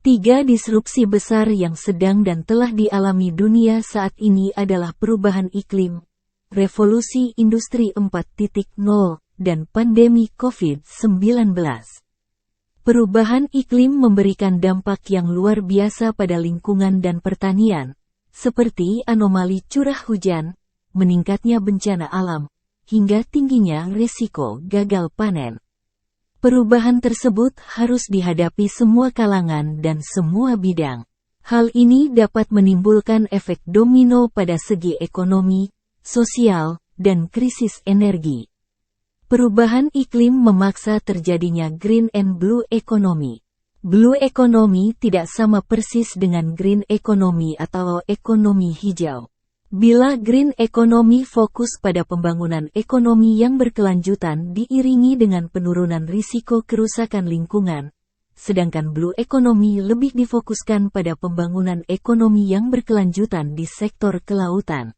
Tiga disrupsi besar yang sedang dan telah dialami dunia saat ini adalah perubahan iklim, revolusi industri 4.0, dan pandemi COVID-19. Perubahan iklim memberikan dampak yang luar biasa pada lingkungan dan pertanian, seperti anomali curah hujan, meningkatnya bencana alam, hingga tingginya risiko gagal panen. Perubahan tersebut harus dihadapi semua kalangan dan semua bidang. Hal ini dapat menimbulkan efek domino pada segi ekonomi, sosial, dan krisis energi. Perubahan iklim memaksa terjadinya green and blue economy. Blue economy tidak sama persis dengan green economy atau ekonomi hijau. Bila green economy fokus pada pembangunan ekonomi yang berkelanjutan diiringi dengan penurunan risiko kerusakan lingkungan, sedangkan blue economy lebih difokuskan pada pembangunan ekonomi yang berkelanjutan di sektor kelautan.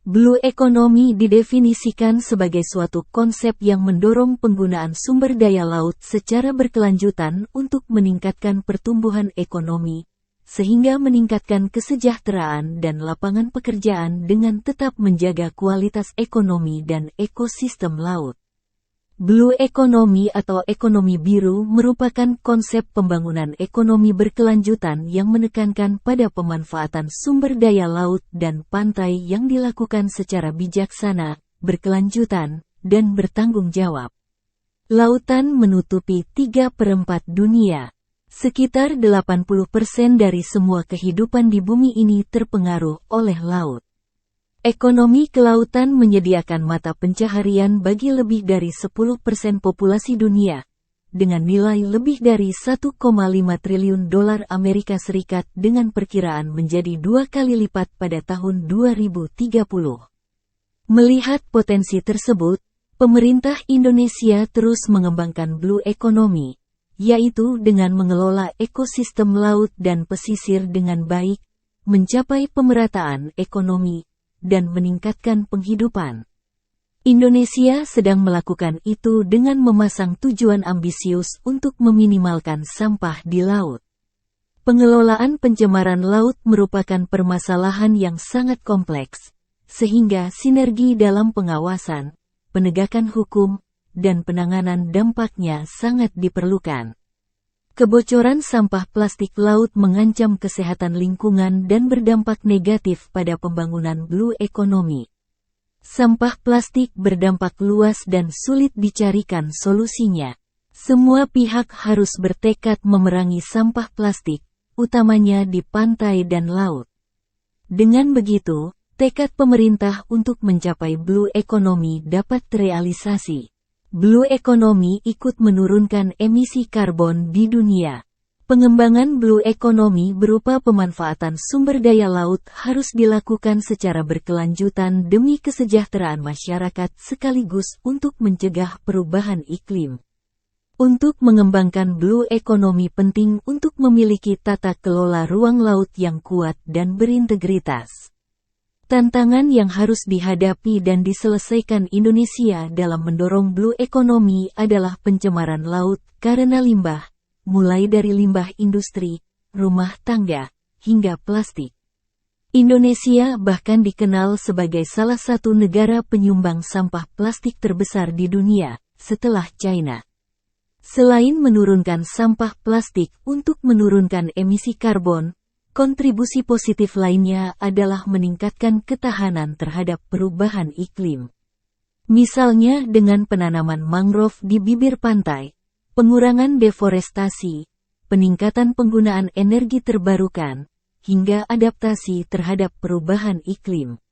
Blue economy didefinisikan sebagai suatu konsep yang mendorong penggunaan sumber daya laut secara berkelanjutan untuk meningkatkan pertumbuhan ekonomi, sehingga meningkatkan kesejahteraan dan lapangan pekerjaan dengan tetap menjaga kualitas ekonomi dan ekosistem laut. Blue economy atau ekonomi biru merupakan konsep pembangunan ekonomi berkelanjutan yang menekankan pada pemanfaatan sumber daya laut dan pantai yang dilakukan secara bijaksana, berkelanjutan, dan bertanggung jawab. Lautan menutupi 3/4 dunia. Sekitar 80% dari semua kehidupan di bumi ini terpengaruh oleh laut. Ekonomi kelautan menyediakan mata pencaharian bagi lebih dari 10% populasi dunia, dengan nilai lebih dari 1,5 triliun dolar Amerika Serikat dengan perkiraan menjadi 2 kali lipat pada tahun 2030. Melihat potensi tersebut, pemerintah Indonesia terus mengembangkan blue economy, yaitu dengan mengelola ekosistem laut dan pesisir dengan baik, mencapai pemerataan ekonomi, dan meningkatkan penghidupan. Indonesia sedang melakukan itu dengan memasang tujuan ambisius untuk meminimalkan sampah di laut. Pengelolaan pencemaran laut merupakan permasalahan yang sangat kompleks, sehingga sinergi dalam pengawasan, penegakan hukum, dan penanganan dampaknya sangat diperlukan. Kebocoran sampah plastik laut mengancam kesehatan lingkungan dan berdampak negatif pada pembangunan blue economy. Sampah plastik berdampak luas dan sulit dicarikan solusinya. Semua pihak harus bertekad memerangi sampah plastik, utamanya di pantai dan laut. Dengan begitu, tekad pemerintah untuk mencapai blue economy dapat terrealisasi. Blue economy ikut menurunkan emisi karbon di dunia. Pengembangan blue economy berupa pemanfaatan sumber daya laut harus dilakukan secara berkelanjutan demi kesejahteraan masyarakat sekaligus untuk mencegah perubahan iklim. Untuk mengembangkan blue economy penting untuk memiliki tata kelola ruang laut yang kuat dan berintegritas. Tantangan yang harus dihadapi dan diselesaikan Indonesia dalam mendorong blue economy adalah pencemaran laut karena limbah, mulai dari limbah industri, rumah tangga, hingga plastik. Indonesia bahkan dikenal sebagai salah satu negara penyumbang sampah plastik terbesar di dunia, setelah China. Selain menurunkan sampah plastik untuk menurunkan emisi karbon, kontribusi positif lainnya adalah meningkatkan ketahanan terhadap perubahan iklim. Misalnya dengan penanaman mangrove di bibir pantai, pengurangan deforestasi, peningkatan penggunaan energi terbarukan, hingga adaptasi terhadap perubahan iklim.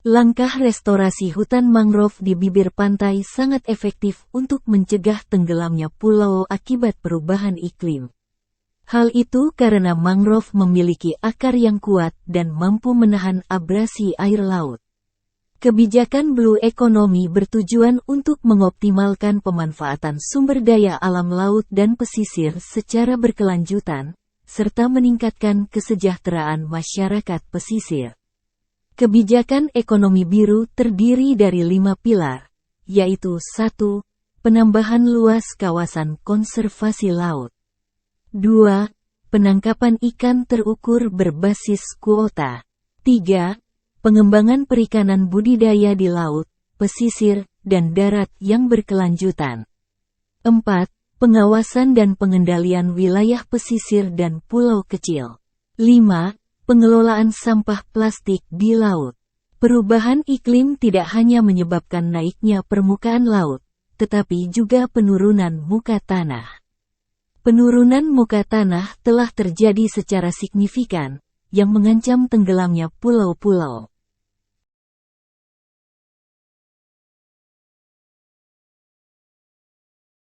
Langkah restorasi hutan mangrove di bibir pantai sangat efektif untuk mencegah tenggelamnya pulau akibat perubahan iklim. Hal itu karena mangrove memiliki akar yang kuat dan mampu menahan abrasi air laut. Kebijakan blue economy bertujuan untuk mengoptimalkan pemanfaatan sumber daya alam laut dan pesisir secara berkelanjutan, serta meningkatkan kesejahteraan masyarakat pesisir. Kebijakan ekonomi biru terdiri dari 5 pilar, yaitu 1. Penambahan luas kawasan konservasi laut. 2. Penangkapan ikan terukur berbasis kuota. 3. Pengembangan perikanan budidaya di laut, pesisir, dan darat yang berkelanjutan. 4. Pengawasan dan pengendalian wilayah pesisir dan pulau kecil. 5. Pengelolaan sampah plastik di laut. Perubahan iklim tidak hanya menyebabkan naiknya permukaan laut, tetapi juga penurunan muka tanah. Penurunan muka tanah telah terjadi secara signifikan, yang mengancam tenggelamnya pulau-pulau.